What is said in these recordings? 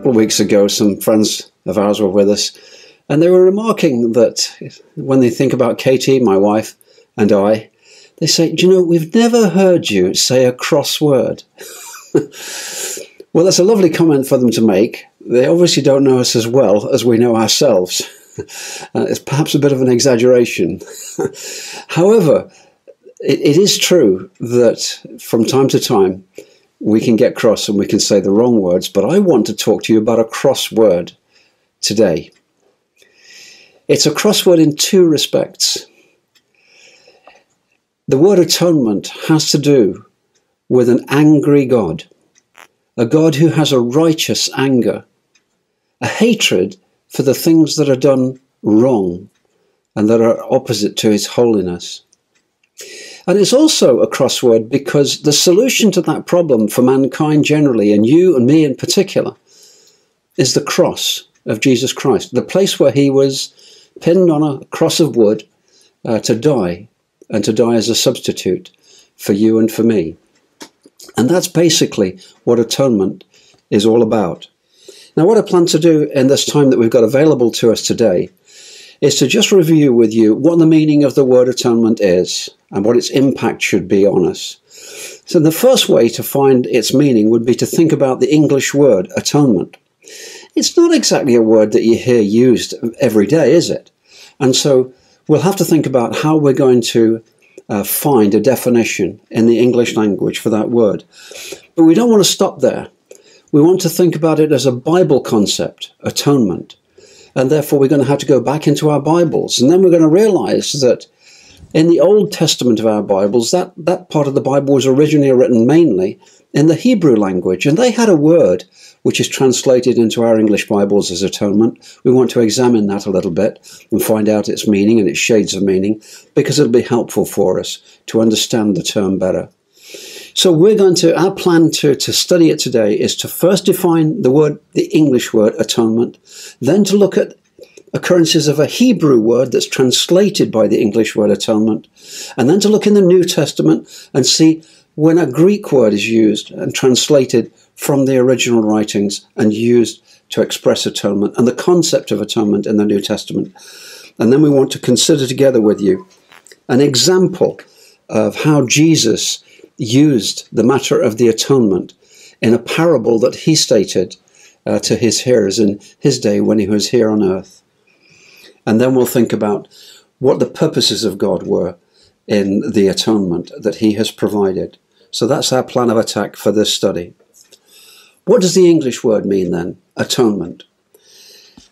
couple of weeks ago, some friends of ours were with us, and they were remarking that when they think about Katie, my wife, and I, they say, "Do you know, we've never heard you say a cross word." Well, that's a lovely comment for them to make. They obviously don't know us as well as we know ourselves. It's perhaps a bit of an exaggeration. However, it is true that from time to time we can get cross and we can say the wrong words, but I want to talk to you about a cross word today. It's a cross word in two respects. The word atonement has to do with an angry God, a God who has a righteous anger, a hatred for the things that are done wrong and that are opposite to his holiness. And it's also a crossword because the solution to that problem for mankind generally, and you and me in particular, is the cross of Jesus Christ, the place where he was pinned on a cross of wood to die, and to die as a substitute for you and for me. And that's basically what atonement is all about. Now, what I plan to do in this time that we've got available to us today is to just review with you what the meaning of the word atonement is and what its impact should be on us. So the first way to find its meaning would be to think about the English word atonement. It's not exactly a word that you hear used every day, is it? And so we'll have to think about how we're going to find a definition in the English language for that word. But we don't want to stop there. We want to think about it as a Bible concept, atonement. And therefore we're going to have to go back into our Bibles. And then we're going to realize that in the Old Testament of our Bibles, that part of the Bible was originally written mainly in the Hebrew language. And they had a word which is translated into our English Bibles as atonement. We want to examine that a little bit and find out its meaning and its shades of meaning, because it'll be helpful for us to understand the term better. So our plan to study it today is to first define the English word atonement, then to look at occurrences of a Hebrew word that's translated by the English word atonement, and then to look in the New Testament and see when a Greek word is used and translated from the original writings and used to express atonement and the concept of atonement in the New Testament. And then we want to consider together with you an example of how Jesus used the matter of the atonement in a parable that he stated to his hearers in his day when he was here on earth. And then we'll think about what the purposes of God were in the atonement that he has provided. So that's our plan of attack for this study. What does the English word mean then? Atonement.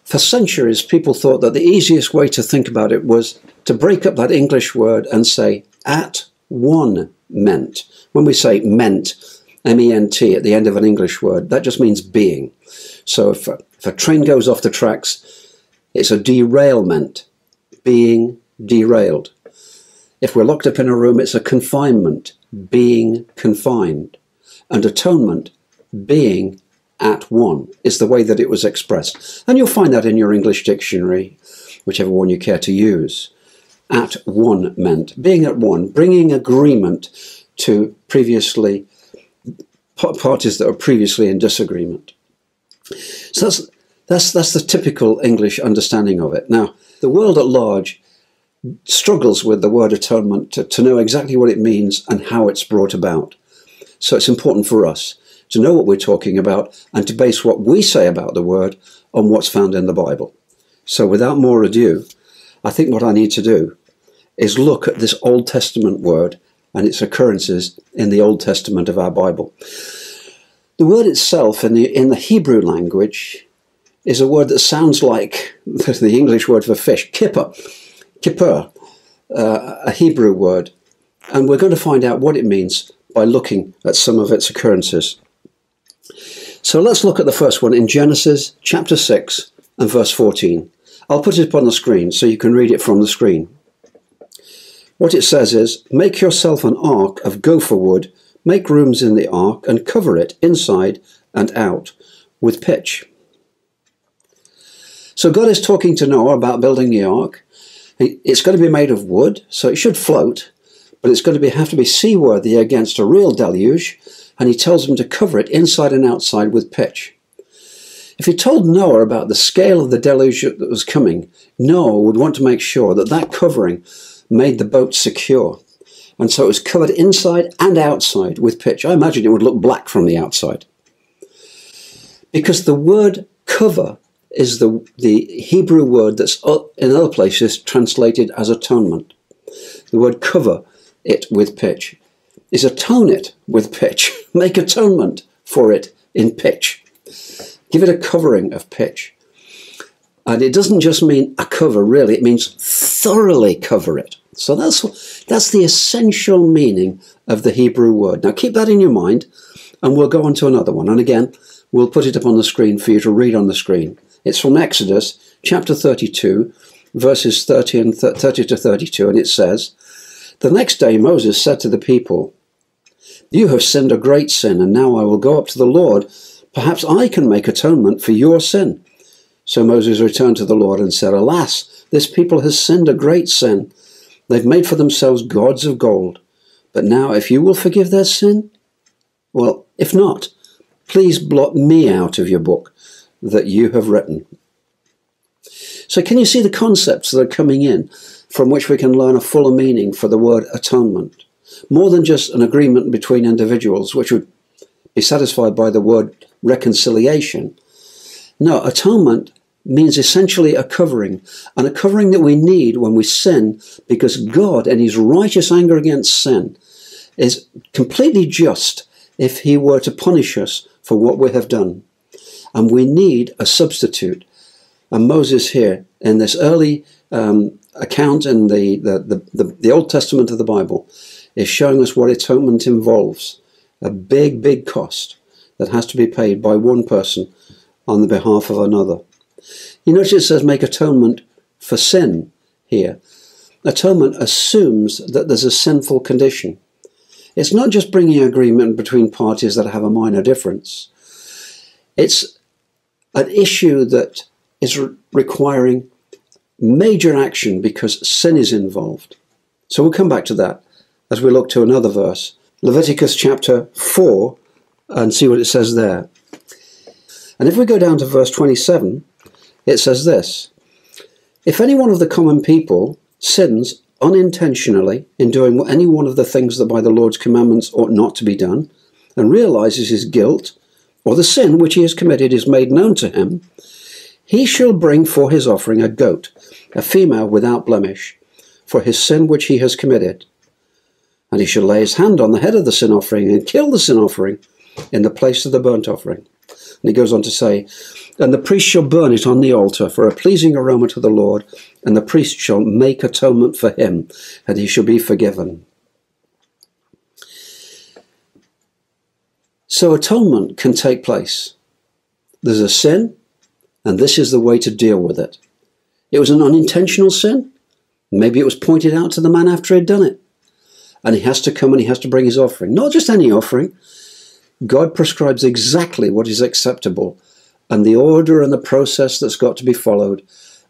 For centuries, people thought that the easiest way to think about it was to break up that English word and say at one meant. When we say meant, M-E-N-T at the end of an English word, that just means being. So if a train goes off the tracks, it's a derailment, being derailed. If we're locked up in a room, it's a confinement, being confined. And atonement, being at one, is the way that it was expressed. And you'll find that in your English dictionary, whichever one you care to use. At one meant being at one, bringing agreement to previously parties that were previously in disagreement. So that's the typical English understanding of it. Now, the world at large struggles with the word atonement to know exactly what it means and how it's brought about. So it's important for us to know what we're talking about and to base what we say about the word on what's found in the Bible. So without more ado, I think what I need to do is look at this Old Testament word and its occurrences in the Old Testament of our Bible. The word itself in the Hebrew language is a word that sounds like the English word for fish, kippur, a Hebrew word. And we're going to find out what it means by looking at some of its occurrences. So let's look at the first one in Genesis chapter 6 and verse 14. I'll put it up on the screen so you can read it from the screen. What it says is, "Make yourself an ark of gopher wood, make rooms in the ark, and cover it inside and out with pitch." So God is talking to Noah about building the ark. It's going to be made of wood, so it should float, but it's going to have to be seaworthy against a real deluge, and he tells him to cover it inside and outside with pitch. If you told Noah about the scale of the deluge that was coming, Noah would want to make sure that that covering made the boat secure. And so it was covered inside and outside with pitch. I imagine it would look black from the outside. Because the word cover is the Hebrew word that's in other places translated as atonement. The word cover it with pitch is atone it with pitch. Make atonement for it in pitch. Give it a covering of pitch. And it doesn't just mean a cover, really. It means thoroughly cover it. So that's the essential meaning of the Hebrew word. Now keep that in your mind, and we'll go on to another one. And again, we'll put it up on the screen for you to read on the screen. It's from Exodus chapter 32, verses 30 to 32, and it says, "The next day Moses said to the people, 'You have sinned a great sin, and now I will go up to the Lord. Perhaps I can make atonement for your sin.' So Moses returned to the Lord and said, 'Alas, this people has sinned a great sin. They've made for themselves gods of gold. But now if you will forgive their sin, well, if not, please blot me out of your book that you have written.'" So can you see the concepts that are coming in from which we can learn a fuller meaning for the word atonement? More than just an agreement between individuals, which would be satisfied by the word reconciliation. No, atonement means essentially a covering, and a covering that we need when we sin, because God, in his righteous anger against sin, is completely just if he were to punish us for what we have done. And we need a substitute. And Moses here, in this early account in the Old Testament of the Bible, is showing us what atonement involves. A big, big cost that has to be paid by one person on the behalf of another. You notice it says make atonement for sin here. Atonement assumes that there's a sinful condition. It's not just bringing agreement between parties that have a minor difference. It's an issue that is requiring major action because sin is involved. So we'll come back to that as we look to another verse, Leviticus chapter 4, and see what it says there. And if we go down to verse 27, it says this: "If any one of the common people sins unintentionally in doing any one of the things that by the Lord's commandments ought not to be done, and realizes his guilt, or the sin which he has committed is made known to him, he shall bring for his offering a goat, a female without blemish, for his sin which he has committed. And he shall lay his hand on the head of the sin offering and kill the sin offering in the place of the burnt offering." And he goes on to say, "And the priest shall burn it on the altar for a pleasing aroma to the Lord, and the priest shall make atonement for him, and he shall be forgiven." So atonement can take place. There's a sin, and this is the way to deal with it. It was an unintentional sin. Maybe it was pointed out to the man after he'd done it. And he has to come and he has to bring his offering. Not just any offering. God prescribes exactly what is acceptable and the order and the process that's got to be followed.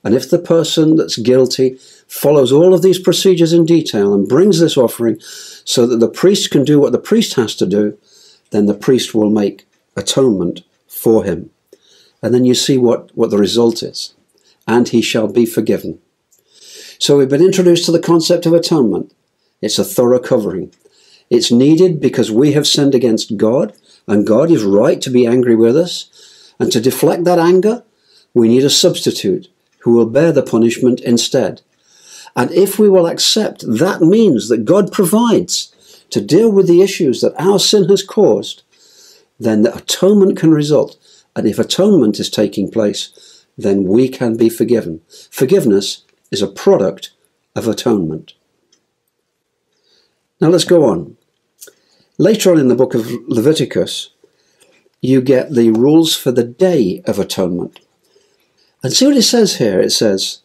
And if the person that's guilty follows all of these procedures in detail and brings this offering so that the priest can do what the priest has to do, then the priest will make atonement for him. And then you see what the result is. And he shall be forgiven. So we've been introduced to the concept of atonement. It's a thorough covering. It's needed because we have sinned against God, and God is right to be angry with us. And to deflect that anger, we need a substitute who will bear the punishment instead. And if we will accept that means that God provides to deal with the issues that our sin has caused, then the atonement can result. And if atonement is taking place, then we can be forgiven. Forgiveness is a product of atonement. Now let's go on. Later on in the book of Leviticus, you get the rules for the Day of Atonement. And see what it says here. It says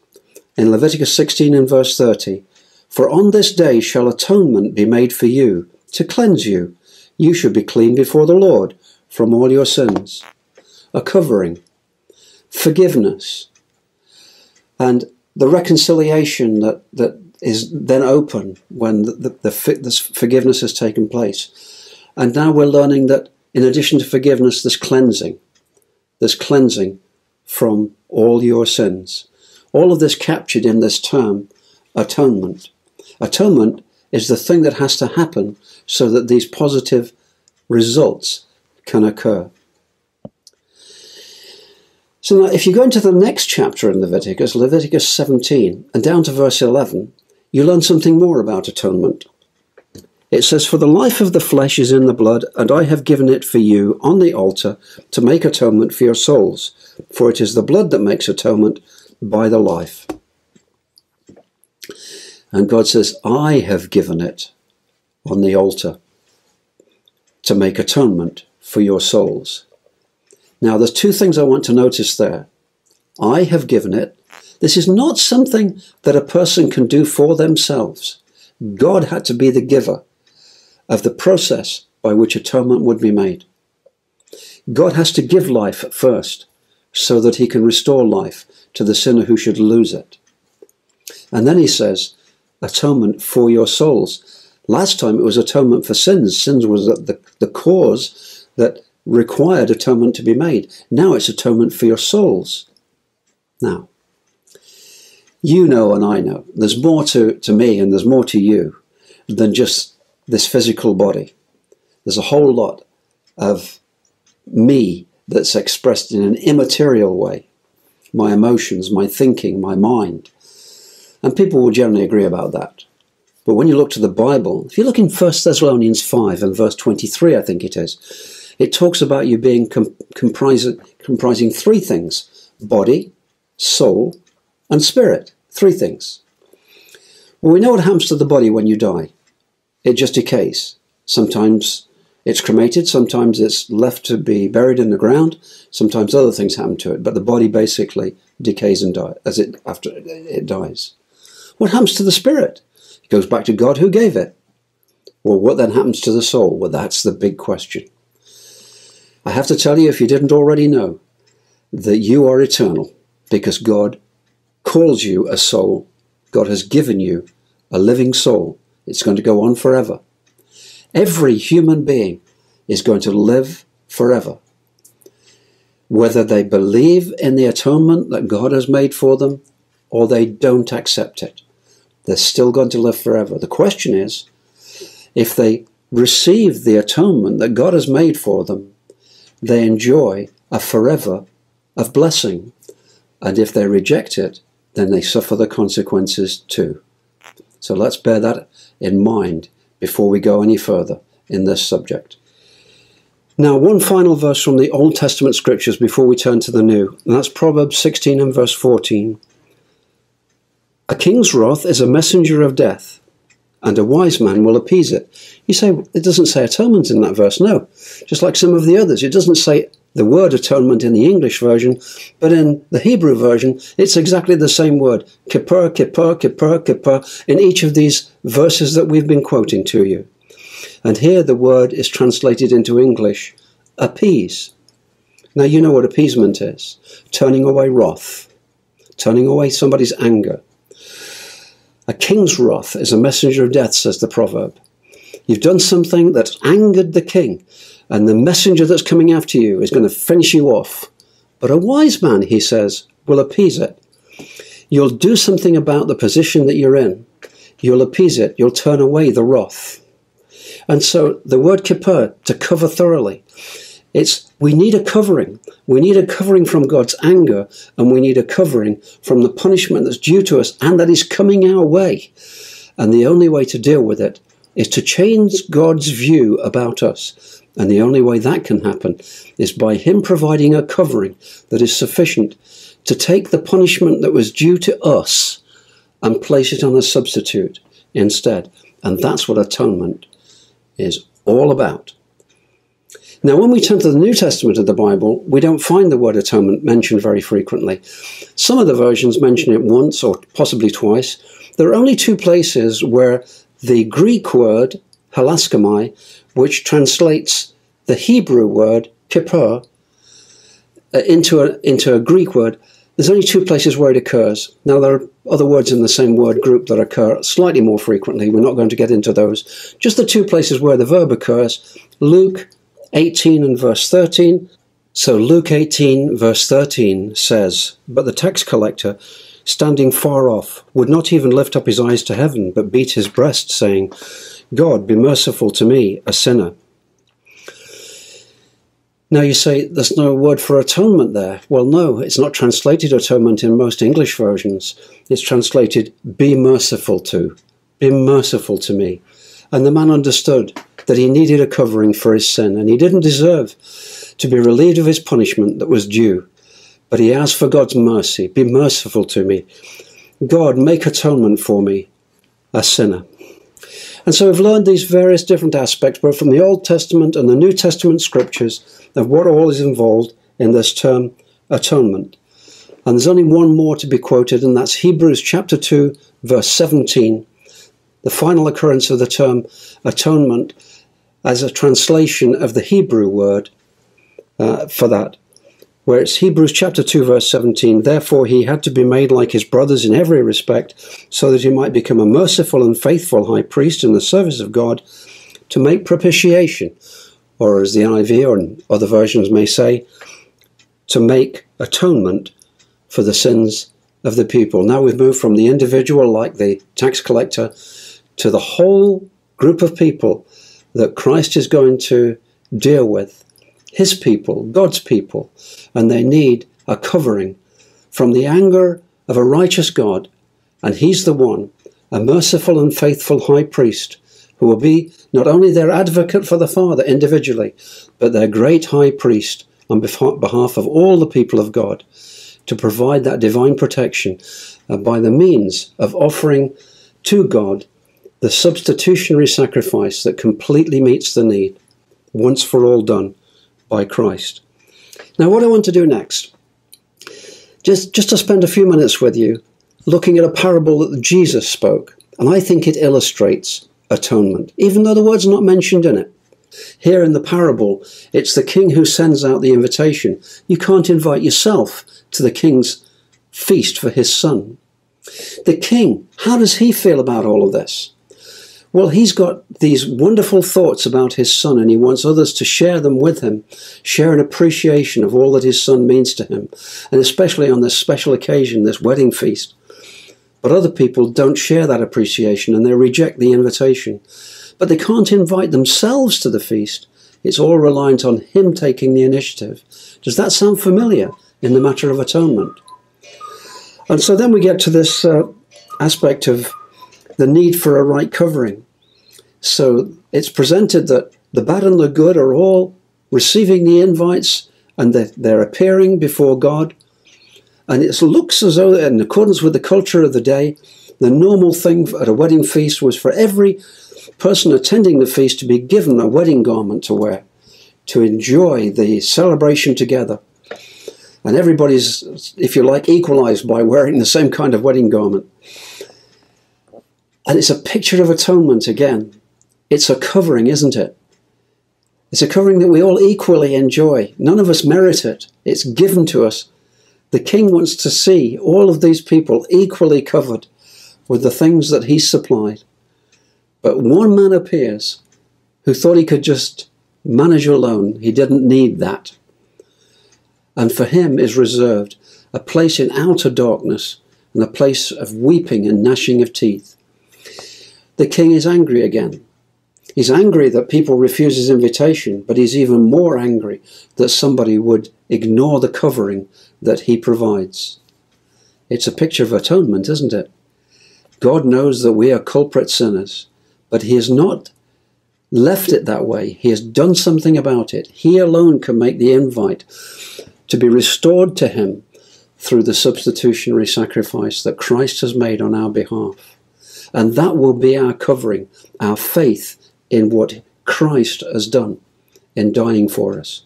in Leviticus 16 and verse 30, "For on this day shall atonement be made for you, to cleanse you. You should be clean before the Lord from all your sins." A covering, forgiveness, and the reconciliation that is then open when this forgiveness has taken place. And now we're learning that in addition to forgiveness, there's cleansing. There's cleansing from all your sins. All of this captured in this term, atonement. Atonement is the thing that has to happen so that these positive results can occur. So now if you go into the next chapter in Leviticus, Leviticus 17, and down to verse 11, you learn something more about atonement. It says, "For the life of the flesh is in the blood, and I have given it for you on the altar to make atonement for your souls. For it is the blood that makes atonement by the life." And God says, I have given it on the altar to make atonement for your souls. Now, there's two things I want to notice there. I have given it. This is not something that a person can do for themselves. God had to be the giver of the process by which atonement would be made. God has to give life first so that he can restore life to the sinner who should lose it. And then he says, atonement for your souls. Last time it was atonement for sins. Sins was the cause that required atonement to be made. Now it's atonement for your souls. Now, you know and I know, there's more to me and there's more to you than just this physical body. There's a whole lot of me that's expressed in an immaterial way. My emotions, my thinking, my mind. And people will generally agree about that. But when you look to the Bible, if you look in 1 Thessalonians 5 and verse 23, I think it is, it talks about you being comprising three things: body, soul, and spirit. Three things. Well, we know what happens to the body when you die. It just decays. Sometimes it's cremated, sometimes it's left to be buried in the ground, sometimes other things happen to it, but the body basically decays and dies after it dies. What happens to the spirit? It goes back to God who gave it. Well, what then happens to the soul? Well, that's the big question. I have to tell you, if you didn't already know, that you are eternal because God calls you a soul. God has given you a living soul. It's going to go on forever. Every human being is going to live forever. Whether they believe in the atonement that God has made for them or they don't accept it, they're still going to live forever. The question is, if they receive the atonement that God has made for them, they enjoy a forever of blessing. And if they reject it, then they suffer the consequences too. So let's bear that in mind before we go any further in this subject. Now, one final verse from the Old Testament scriptures before we turn to the New, and that's Proverbs 16 and verse 14. "A king's wrath is a messenger of death, and a wise man will appease it." You say, it doesn't say atonement in that verse. No, just like some of the others. It doesn't say the word atonement in the English version, but in the Hebrew version, it's exactly the same word. Kippur, kippur, kippur, kippur, in each of these verses that we've been quoting to you. And here the word is translated into English, appease. Now you know what appeasement is. Turning away wrath. Turning away somebody's anger. A king's wrath is a messenger of death, says the proverb. You've done something that's angered the king, and the messenger that's coming after you is going to finish you off. But a wise man, he says, will appease it. You'll do something about the position that you're in. You'll appease it. You'll turn away the wrath. And so the word kippur, to cover thoroughly, we need a covering. We need a covering from God's anger, and we need a covering from the punishment that's due to us and that is coming our way. And the only way to deal with it is to change God's view about us. And the only way that can happen is by him providing a covering that is sufficient to take the punishment that was due to us and place it on a substitute instead. And that's what atonement is all about. Now, when we turn to the New Testament of the Bible, we don't find the word atonement mentioned very frequently. Some of the versions mention it once or possibly twice. There are only two places where the Greek word, halaskamai, which translates the Hebrew word, kippur, into a Greek word, there's only two places where it occurs. Now, there are other words in the same word group that occur slightly more frequently. We're not going to get into those. Just the two places where the verb occurs, Luke 18 and verse 13, So Luke 18 verse 13 says, "But the tax collector, standing far off, would not even lift up his eyes to heaven, but beat his breast, saying, 'God, be merciful to me, a sinner.'" Now you say, there's no word for atonement there. Well, no, it's not translated atonement in most English versions. It's translated, "be merciful to." Be merciful to me. And the man understood that he needed a covering for his sin, and he didn't deserve to be relieved of his punishment that was due. But he asked for God's mercy. Be merciful to me. God, make atonement for me, a sinner. And so we've learned these various different aspects, both from the Old Testament and the New Testament scriptures, of what all is involved in this term, atonement. And there's only one more to be quoted, and that's Hebrews chapter 2, verse 17, the final occurrence of the term atonement as a translation of the Hebrew word for that, where it's Hebrews chapter 2, verse 17, "Therefore he had to be made like his brothers in every respect, so that he might become a merciful and faithful high priest in the service of God, to make propitiation," or as the NIV or other versions may say, to make atonement for the sins of the people. Now we've moved from the individual, like the tax collector, to the whole group of people that Christ is going to deal with. His people, God's people, and they need a covering from the anger of a righteous God, and he's the one, a merciful and faithful high priest, who will be not only their advocate for the Father individually, but their great high priest on behalf of all the people of God, to provide that divine protection by the means of offering to God the substitutionary sacrifice that completely meets the need, once for all done by Christ. Now what I want to do next, just to spend a few minutes with you looking at a parable that Jesus spoke, and I think it illustrates atonement, even though the word's not mentioned in it. Here in the parable, it's the king who sends out the invitation. You can't invite yourself to the king's feast for his son. The king, how does he feel about all of this? Well, he's got these wonderful thoughts about his son, and he wants others to share them with him, share an appreciation of all that his son means to him, and especially on this special occasion, this wedding feast. But other people don't share that appreciation, and they reject the invitation. But they can't invite themselves to the feast. It's all reliant on him taking the initiative. Does that sound familiar in the matter of atonement? And so then we get to this aspect of the need for a right covering. So it's presented that the bad and the good are all receiving the invites, and they're appearing before God. And it looks as though, in accordance with the culture of the day, the normal thing at a wedding feast was for every person attending the feast to be given a wedding garment to wear, to enjoy the celebration together. And everybody's, if you like, equalized by wearing the same kind of wedding garment. And it's a picture of atonement again. It's a covering, isn't it? It's a covering that we all equally enjoy. None of us merit it. It's given to us. The king wants to see all of these people equally covered with the things that he supplied. But one man appears who thought he could just manage alone. He didn't need that. And for him is reserved a place in outer darkness and a place of weeping and gnashing of teeth. The king is angry again. He's angry that people refuse his invitation, but he's even more angry that somebody would ignore the covering that he provides. It's a picture of atonement, isn't it? God knows that we are culprit sinners, but he has not left it that way. He has done something about it. He alone can make the invite to be restored to him through the substitutionary sacrifice that Christ has made on our behalf. And that will be our covering, our faith in what Christ has done in dying for us.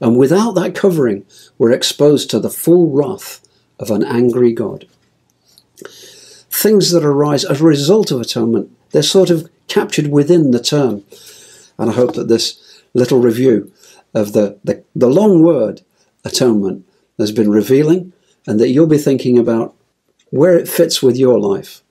And without that covering, we're exposed to the full wrath of an angry God. Things that arise as a result of atonement, they're sort of captured within the term. And I hope that this little review of the long word atonement has been revealing, and that you'll be thinking about where it fits with your life.